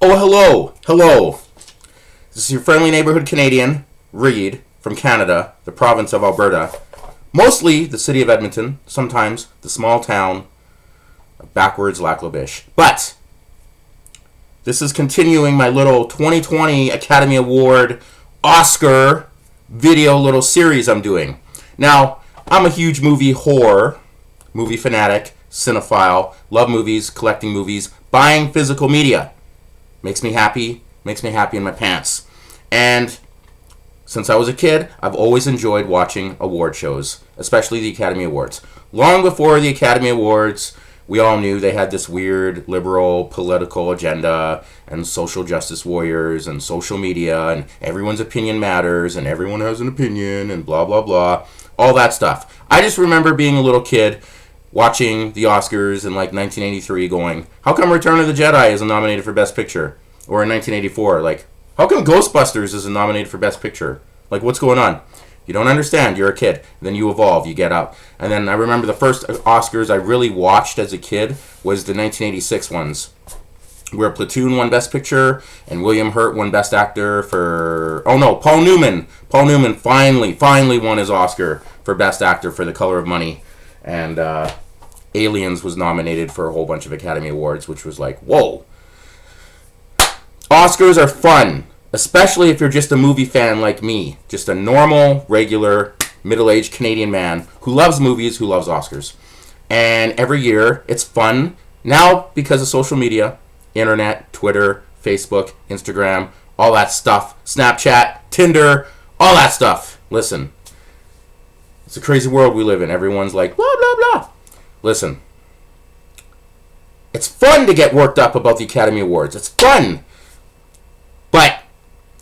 Oh, hello. Hello. This is your friendly neighborhood Canadian, Reed, from Canada, the province of Alberta. Mostly the city of Edmonton, sometimes the small town of backwards Lac La Biche. But this is continuing my little 2020 Academy Award Oscar video little series I'm doing. Now, I'm a huge movie whore, movie fanatic, cinephile, love movies, collecting movies, buying physical media. Makes me happy in my pants. And since I was a kid, I've always enjoyed watching award shows, especially the Academy Awards. Long before the Academy Awards, we all knew they had this weird liberal political agenda and social justice warriors and social media and everyone's opinion matters and everyone has an opinion and blah, blah, blah. All that stuff. I just remember being a little kid watching the Oscars in like 1983 going, how come Return of the Jedi isn't nominated for Best Picture? Or in 1984, like, how come Ghostbusters isn't nominated for Best Picture? Like, what's going on? You don't understand. You're a kid. Then you evolve. You get up. And then I remember the first Oscars I really watched as a kid was the 1986 ones, where Platoon won Best Picture and William Hurt won Best Actor for... Oh, no, Paul Newman. Paul Newman finally won his Oscar for Best Actor for The Color of Money. And Aliens was nominated for a whole bunch of Academy Awards, which was like, whoa. Oscars are fun, especially if you're just a movie fan like me. Just a normal, regular, middle-aged Canadian man who loves movies, who loves Oscars. And every year, it's fun. Now, because of social media, internet, Twitter, Facebook, Instagram, all that stuff, Snapchat, Tinder, all that stuff. Listen. It's a crazy world we live in. Everyone's like, blah, blah, blah. Listen. It's fun to get worked up about the Academy Awards. It's fun. But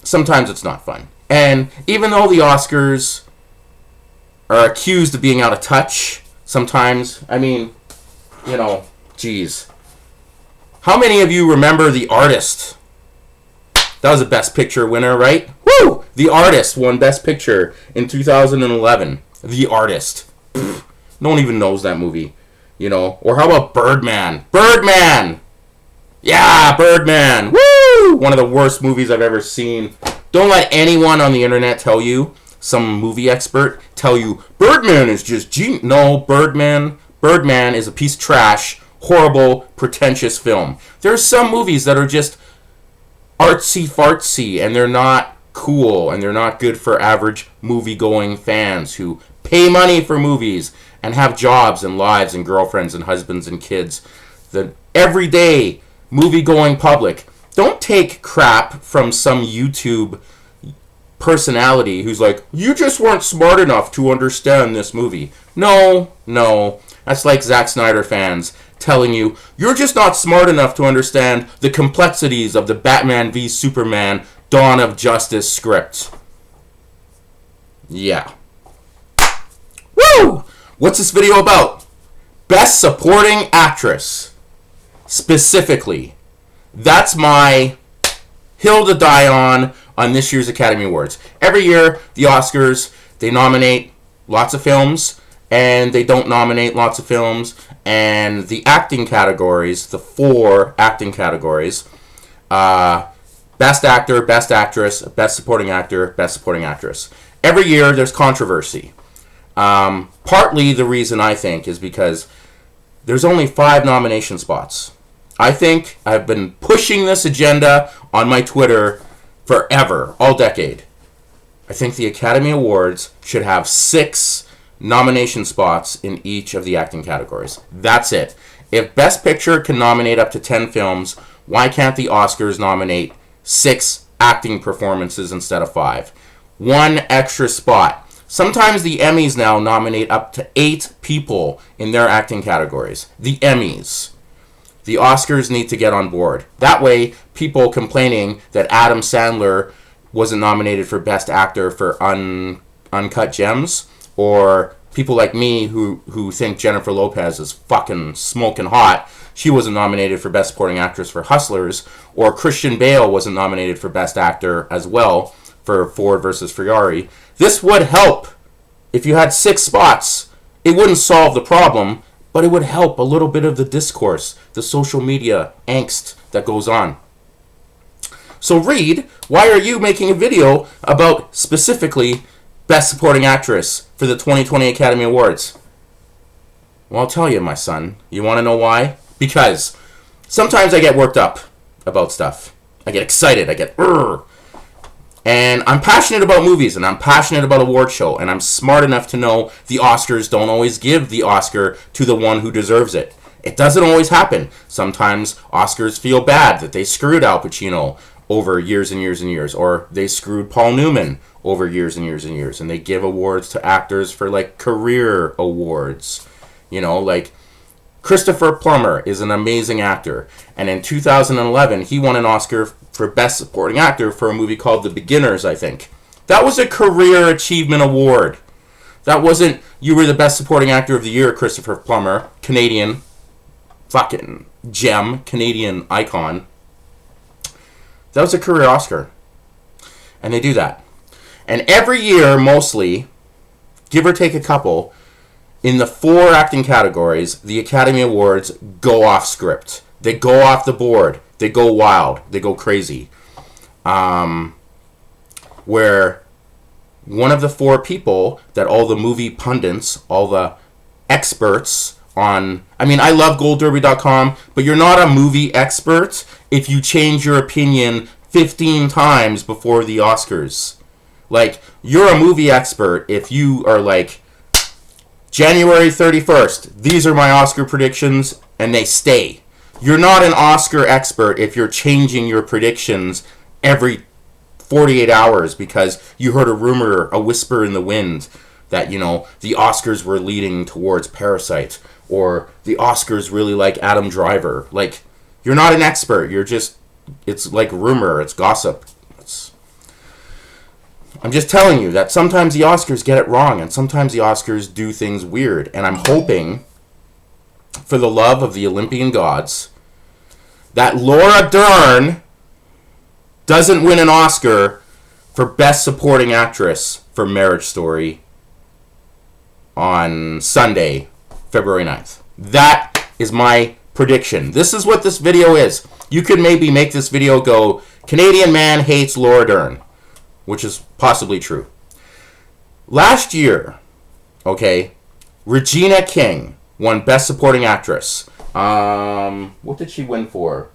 sometimes it's not fun. And even though the Oscars are accused of being out of touch, sometimes, I mean, you know, geez. How many of you remember The Artist? That was a Best Picture winner, right? Woo! The Artist won Best Picture in 2011. The Artist. Pfft, no one even knows that movie, you know. Or how about Birdman? Birdman! Yeah, Birdman! Woo! One of the worst movies I've ever seen. Don't let anyone on the internet tell you, some movie expert, tell you, Birdman is just genius. No, Birdman is a piece of trash, horrible, pretentious film. There are some movies that are just artsy-fartsy, and they're not cool, and they're not good for average movie-going fans who pay money for movies and have jobs and lives and girlfriends and husbands and kids. The everyday movie-going public. Don't take crap from some YouTube personality who's like, you just weren't smart enough to understand this movie. No. That's like Zack Snyder fans telling you, you're just not smart enough to understand the complexities of the Batman v Superman Dawn of Justice script. Yeah. Woo! What's this video about? Best Supporting Actress. Specifically. That's my hill to die on this year's Academy Awards. Every year, the Oscars, they nominate lots of films, and they don't nominate lots of films. And the acting categories, the 4 acting categories, Best Actor, Best Actress, Best Supporting Actor, Best Supporting Actress. Every year, there's controversy. Partly the reason I think is because there's only 5 nomination spots. I think I've been pushing this agenda on my Twitter forever, all decade. I think the Academy Awards should have 6 nomination spots in each of the acting categories. That's it. If Best Picture can nominate up to 10 films, why can't the Oscars nominate 6 acting performances instead of 5? 1 extra spot. Sometimes the Emmys now nominate up to 8 people in their acting categories. The Emmys. The Oscars need to get on board. That way, people complaining that Adam Sandler wasn't nominated for Best Actor for Uncut Gems, or people like me who think Jennifer Lopez is fucking smoking hot, she wasn't nominated for Best Supporting Actress for Hustlers, or Christian Bale wasn't nominated for Best Actor as well for Ford versus Ferrari. This would help. If you had 6 spots, it wouldn't solve the problem, but it would help a little bit of the discourse, the social media angst that goes on. So Reed, why are you making a video about specifically Best Supporting Actress for the 2020 Academy Awards? Well, I'll tell you, my son. You want to know why? Because sometimes I get worked up about stuff. I get excited. I get and I'm passionate about movies, and I'm passionate about award show, and I'm smart enough to know the Oscars don't always give the Oscar to the one who deserves it. It doesn't always happen. Sometimes Oscars feel bad that they screwed Al Pacino over years and years and years, or they screwed Paul Newman over years and years and years, and they give awards to actors for, like, career awards. You know, like, Christopher Plummer is an amazing actor, and in 2011, he won an Oscar for Best Supporting Actor for a movie called The Beginners, I think. That was a Career Achievement Award. That wasn't, you were the Best Supporting Actor of the Year, Christopher Plummer, Canadian, fucking gem, Canadian icon. That was a career Oscar. And they do that. And every year, mostly, give or take a couple, in the 4 acting categories, the Academy Awards go off script. They go off the board. They go wild. They go crazy. Where one of the 4 people that all the movie pundits, all the experts on... I mean, I love GoldDerby.com, but you're not a movie expert if you change your opinion 15 times before the Oscars. Like, you're a movie expert if you are like, January 31st, these are my Oscar predictions, and they stay. You're not an Oscar expert if you're changing your predictions every 48 hours because you heard a rumor, a whisper in the wind that, you know, the Oscars were leading towards Parasite, or the Oscars really like Adam Driver. Like, you're not an expert. You're just, it's like rumor, it's gossip. I'm just telling you that sometimes the Oscars get it wrong, and sometimes the Oscars do things weird, and I'm hoping, for the love of the Olympian gods, that Laura Dern doesn't win an Oscar for Best Supporting Actress for Marriage Story on Sunday, February 9th. That is my prediction. This is what this video is. You could maybe make this video go, Canadian man hates Laura Dern, which is possibly true. Last year, okay, Regina King won Best Supporting Actress. What did she win for?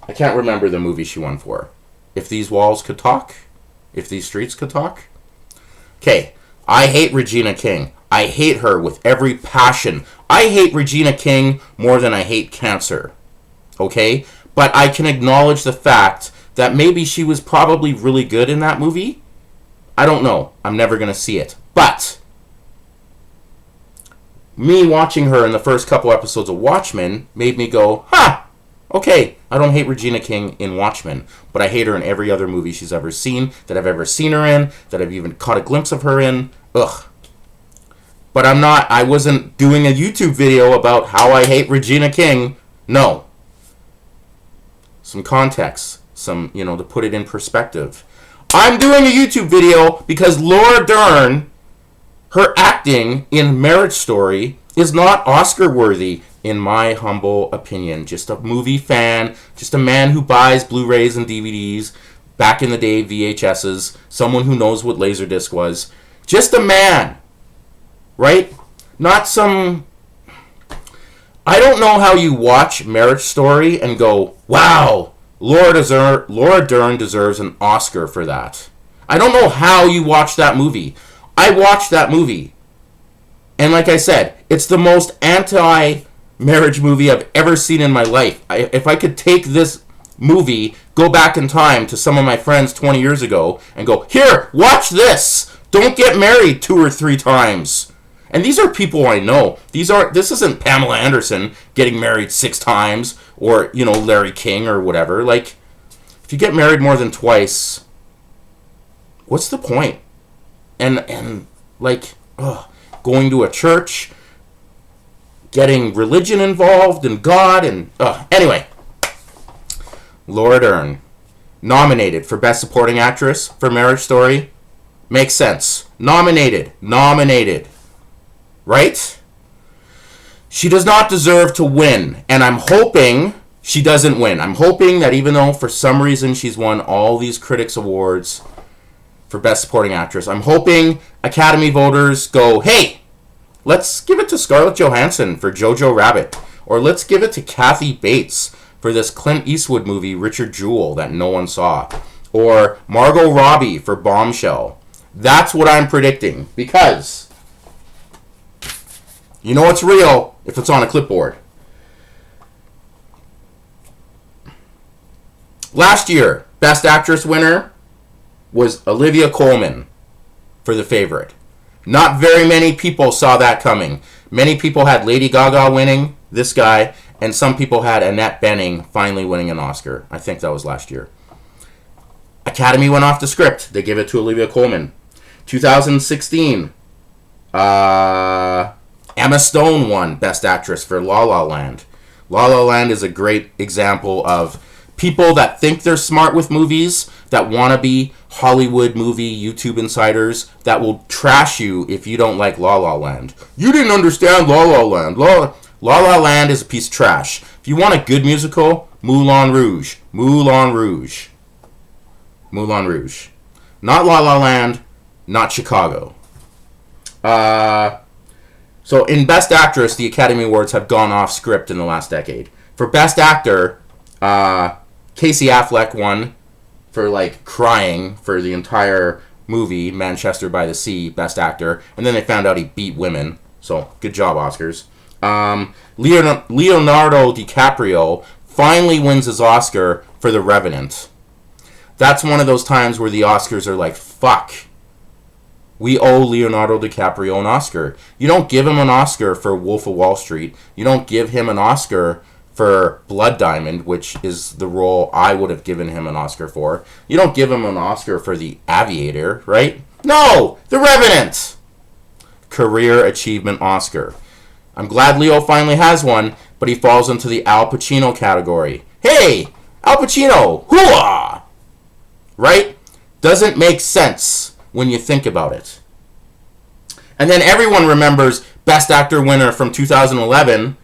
I can't remember the movie she won for. If These Walls Could Talk? If These Streets Could Talk? Okay, I hate Regina King. I hate her with every passion. I hate Regina King more than I hate cancer. Okay? But I can acknowledge the fact that maybe she was probably really good in that movie. I don't know. I'm never going to see it. But me watching her in the first couple episodes of Watchmen made me go, okay, I don't hate Regina King in Watchmen, but I hate her in every other movie she's ever seen, that I've ever seen her in, that I've even caught a glimpse of her in. Ugh. But I wasn't doing a YouTube video about how I hate Regina King. No. Some context. Some, to put it in perspective. I'm doing a YouTube video because Laura Dern, her acting in Marriage Story is not Oscar worthy, in my humble opinion. Just a movie fan, just a man who buys Blu-rays and DVDs, back in the day VHSs, someone who knows what Laserdisc was. Just a man, right? Not some... I don't know how you watch Marriage Story and go, wow, Laura Dern deserves an Oscar for that. I don't know how you watch that movie. I watched that movie. And like I said, it's the most anti-marriage movie I've ever seen in my life. If I could take this movie, go back in time to some of my friends 20 years ago, and go, here, watch this. Don't get married 2 or 3 times. And these are people I know. This isn't Pamela Anderson getting married 6 times, or, Larry King or whatever. Like, if you get married more than twice, what's the point? And like, going to a church, getting religion involved and God, and anyway. Laura Dern, nominated for Best Supporting Actress for Marriage Story. Makes sense. Nominated. Right? She does not deserve to win, and I'm hoping she doesn't win. I'm hoping that even though for some reason she's won all these critics awards for Best Supporting Actress, I'm hoping Academy voters go, hey, let's give it to Scarlett Johansson for Jojo Rabbit. Or let's give it to Kathy Bates for this Clint Eastwood movie, Richard Jewell, that no one saw. Or Margot Robbie for Bombshell. That's what I'm predicting. Because you know it's real if it's on a clipboard. Last year, Best Actress winner was Olivia Colman for The Favorite. Not very many people saw that coming. Many people had Lady Gaga winning, this guy, and some people had Annette Bening finally winning an Oscar. I think that was last year. Academy went off the script. They gave it to Olivia Colman. 2016, Emma Stone won Best Actress for La La Land. La La Land is a great example of people that think they're smart with movies, that want to be Hollywood movie YouTube insiders, that will trash you if you don't like La La Land. You didn't understand La La Land. La La Land is a piece of trash. If you want a good musical, Moulin Rouge. Moulin Rouge. Moulin Rouge. Not La La Land, not Chicago. So in Best Actress, the Academy Awards have gone off script in the last decade. For Best Actor, Casey Affleck won for like crying for the entire movie, Manchester by the Sea, Best Actor, and then they found out he beat women. So good job, Oscars. Leonardo DiCaprio finally wins his Oscar for The Revenant. That's one of those times where the Oscars are like, fuck. We owe Leonardo DiCaprio an Oscar. You don't give him an Oscar for Wolf of Wall Street. You don't give him an Oscar for Blood Diamond, which is the role I would have given him an Oscar for. You don't give him an Oscar for The Aviator, right? No! The Revenant! Career Achievement Oscar. I'm glad Leo finally has one, but he falls into the Al Pacino category. Hey! Al Pacino! Hooah! Right? Doesn't make sense when you think about it. And then everyone remembers Best Actor winner from 2011,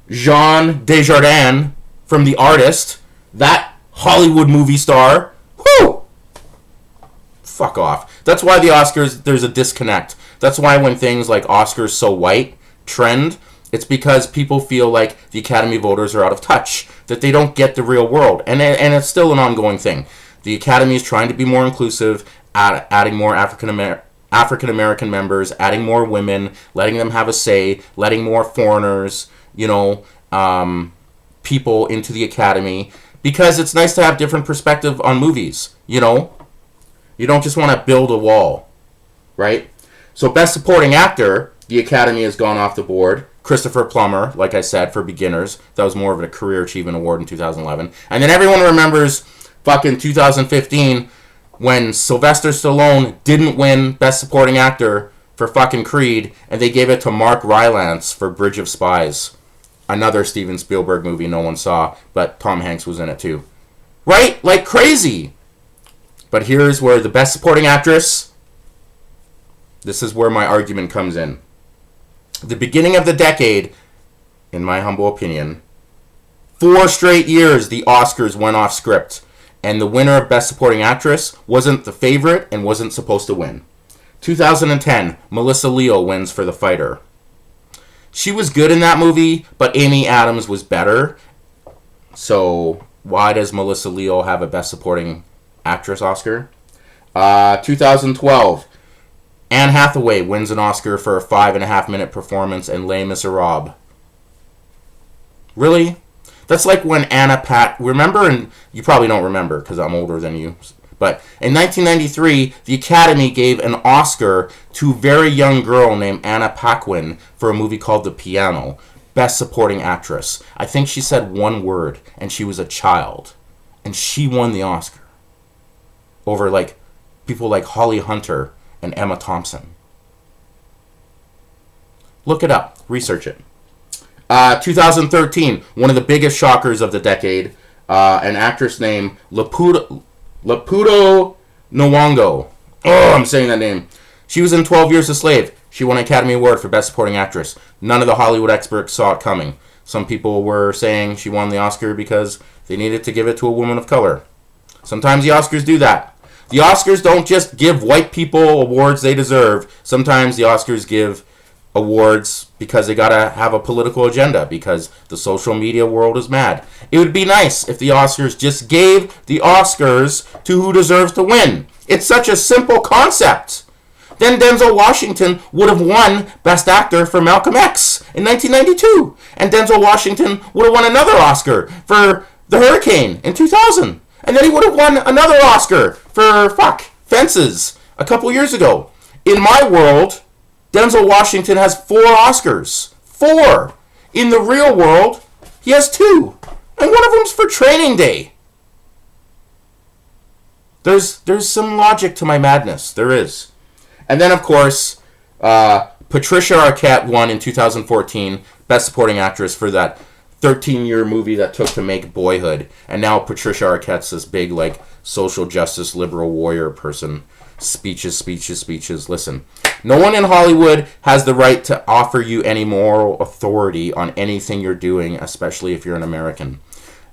Jean Desjardins from The Artist, that Hollywood movie star. Whoo! Fuck off. That's why the Oscars, there's a disconnect. That's why when things like Oscars So White trend, it's because people feel like the Academy voters are out of touch, that they don't get the real world. And it's still an ongoing thing. The Academy is trying to be more inclusive, adding more African American members, adding more women, letting them have a say, letting more foreigners, people into the Academy, because it's nice to have different perspective on movies, You don't just want to build a wall, right? So Best Supporting Actor, the Academy has gone off the board. Christopher Plummer, like I said, for beginners. That was more of a career achievement award in 2011. And then everyone remembers fucking 2015 when Sylvester Stallone didn't win Best Supporting Actor for fucking Creed, and they gave it to Mark Rylance for Bridge of Spies. Another Steven Spielberg movie no one saw, but Tom Hanks was in it too. Right? Like crazy. But here's where the Best Supporting Actress, this is where my argument comes in. The beginning of the decade, in my humble opinion, 4 straight years the Oscars went off script, and the winner of Best Supporting Actress wasn't The Favorite and wasn't supposed to win. 2010, Melissa Leo wins for The Fighter. She was good in that movie, but Amy Adams was better. So why does Melissa Leo have a Best Supporting Actress Oscar? 2012, Anne Hathaway wins an Oscar for a 5.5-minute performance in Les Miserables. Really? That's like when remember, and you probably don't remember because I'm older than you, but in 1993, the Academy gave an Oscar to a very young girl named Anna Paquin for a movie called The Piano, Best Supporting Actress. I think she said one word, and she was a child, and she won the Oscar over like people like Holly Hunter and Emma Thompson. Look it up. Research it. 2013, one of the biggest shockers of the decade, an actress named Lupita Nyong'o. Oh, I'm saying that name. She was in 12 Years a Slave. She won an Academy Award for Best Supporting Actress. None of the Hollywood experts saw it coming. Some people were saying she won the Oscar because they needed to give it to a woman of color. Sometimes the Oscars do that. The Oscars don't just give white people awards they deserve. Sometimes the Oscars give awards because they gotta have a political agenda, because the social media world is mad. It would be nice if the Oscars just gave the Oscars to who deserves to win. It's such a simple concept. Then Denzel Washington would have won Best Actor for Malcolm X in 1992. And Denzel Washington would have won another Oscar for The Hurricane in 2000. And then he would have won another Oscar for, Fences a couple years ago. In my world, Denzel Washington has 4 Oscars. 4. In the real world, he has 2. And one of them's for Training Day. There's some logic to my madness. There is. And then, of course, Patricia Arquette won in 2014 Best Supporting Actress for that 13-year movie that took to make Boyhood. And now Patricia Arquette's this big, social justice, liberal warrior person. Speeches. Listen, no one in Hollywood has the right to offer you any moral authority on anything you're doing, especially if you're an American.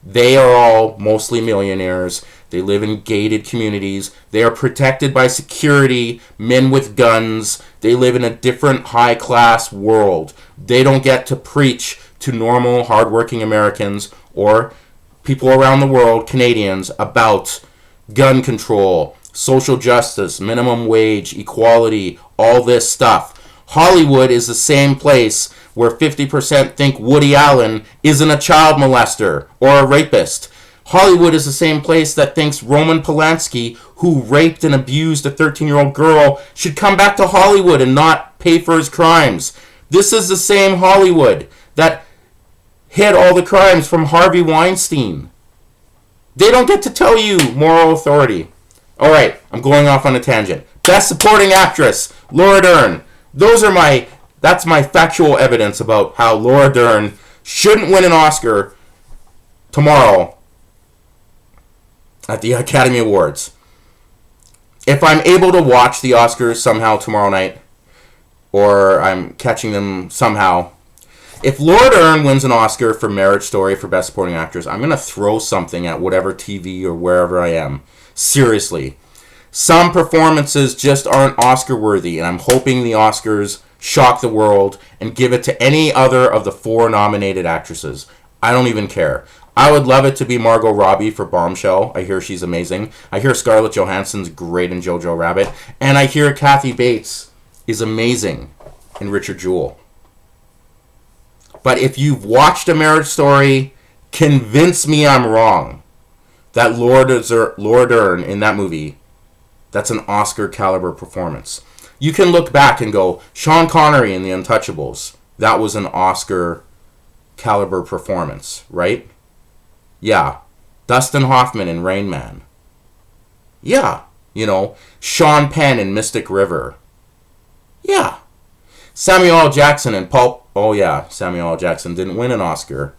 They are all mostly millionaires. They live in gated communities. They are protected by security, men with guns. They live in a different high-class world. They don't get to preach to normal, hardworking Americans or people around the world, Canadians, about gun control, social justice, minimum wage, equality, all this stuff. Hollywood is the same place where 50% think Woody Allen isn't a child molester or a rapist. Hollywood is the same place that thinks Roman Polanski, who raped and abused a 13-year-old girl, should come back to Hollywood and not pay for his crimes. This is the same Hollywood that hid all the crimes from Harvey Weinstein. They don't get to tell you moral authority. Alright, I'm going off on a tangent. Best Supporting Actress, Laura Dern. That's my factual evidence about how Laura Dern shouldn't win an Oscar tomorrow at the Academy Awards. If I'm able to watch the Oscars somehow tomorrow night, or I'm catching them somehow, if Laura Dern wins an Oscar for Marriage Story for Best Supporting Actress, I'm going to throw something at whatever TV or wherever I am. Seriously. Some performances just aren't Oscar worthy, and I'm hoping the Oscars shock the world and give it to any other of the 4 nominated actresses. I don't even care. I would love it to be Margot Robbie for Bombshell. I hear she's amazing. I hear Scarlett Johansson's great in Jojo Rabbit. And I hear Kathy Bates is amazing in Richard Jewell. But if you've watched A Marriage Story, convince me I'm wrong. That Laura Dern in that movie, that's an Oscar caliber performance. You can look back and go, Sean Connery in The Untouchables, that was an Oscar caliber performance, right? Yeah. Dustin Hoffman in Rain Man. Yeah. Sean Penn in Mystic River. Yeah. Samuel L. Jackson in Pulp. Oh yeah, Samuel L. Jackson didn't win an Oscar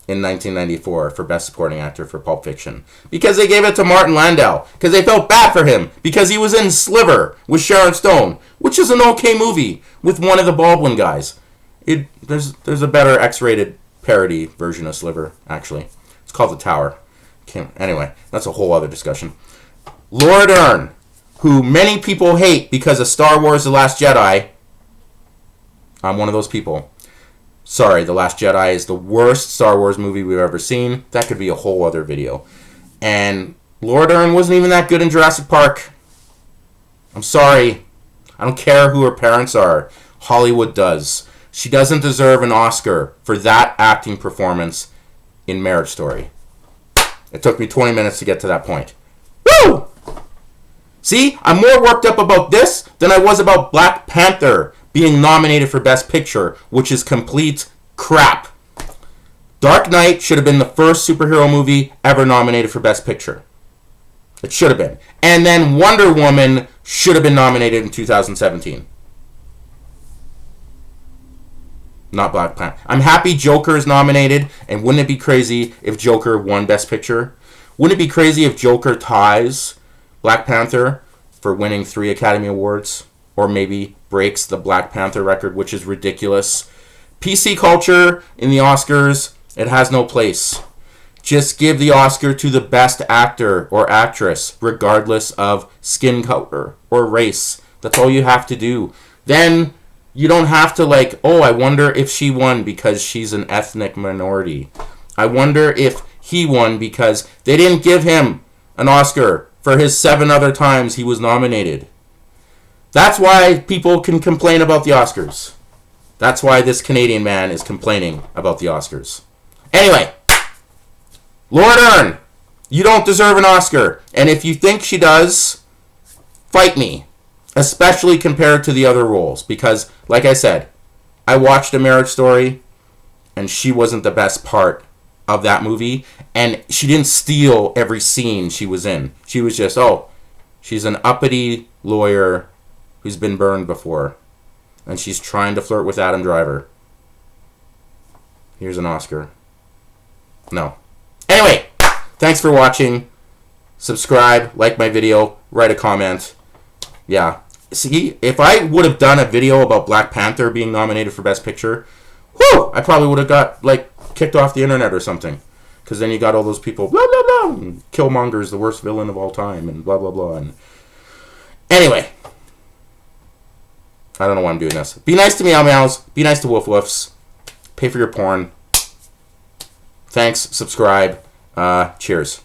in 1994 for Best Supporting Actor for Pulp Fiction because they gave it to Martin Landau because they felt bad for him because he was in Sliver with Sharon Stone, which is an okay movie with one of the Baldwin guys. There's a better X-rated parody version of Sliver, actually. It's called The Tower. Anyway, that's a whole other discussion. Laura Dern, who many people hate because of Star Wars The Last Jedi. I'm one of those people. Sorry, The Last Jedi is the worst Star Wars movie we've ever seen. That could be a whole other video. And Laura Dern wasn't even that good in Jurassic Park. I'm sorry. I don't care who her parents are. Hollywood does. She doesn't deserve an Oscar for that acting performance in Marriage Story. It took me 20 minutes to get to that point. Woo! See, I'm more worked up about this than I was about Black Panther being nominated for Best Picture, which is complete crap. Dark Knight should have been the first superhero movie ever nominated for Best Picture. It should have been. And then Wonder Woman should have been nominated in 2017. Not Black Panther. I'm happy Joker is nominated, and wouldn't it be crazy if Joker won Best Picture? Wouldn't it be crazy if Joker ties Black Panther for winning 3 Academy Awards? Or maybe breaks the Black Panther record, which is ridiculous. PC culture in the Oscars, it has no place. Just give the Oscar to the best actor or actress, regardless of skin color or race. That's all you have to do. Then you don't have to like, oh, I wonder if she won because she's an ethnic minority. I wonder if he won because they didn't give him an Oscar for his 7 other times he was nominated. That's why people can complain about the Oscars. That's why this Canadian man is complaining about the Oscars. Anyway, Laura Dern, you don't deserve an Oscar. And if you think she does, fight me. Especially compared to the other roles. Because, like I said, I watched A Marriage Story, and she wasn't the best part of that movie. And she didn't steal every scene she was in. She was just, oh, she's an uppity lawyer who's been burned before. And she's trying to flirt with Adam Driver. Here's an Oscar. No. Anyway, thanks for watching. Subscribe, like my video, write a comment. Yeah. See, if I would have done a video about Black Panther being nominated for Best Picture, whew, I probably would have got, like, kicked off the internet or something. Because then you got all those people, blah, blah, blah, and Killmonger is the worst villain of all time, and blah, blah, blah. And anyway. I don't know why I'm doing this. Be nice to Meow Meows. Be nice to Woof Woofs. Pay for your porn. Thanks. Subscribe. Cheers.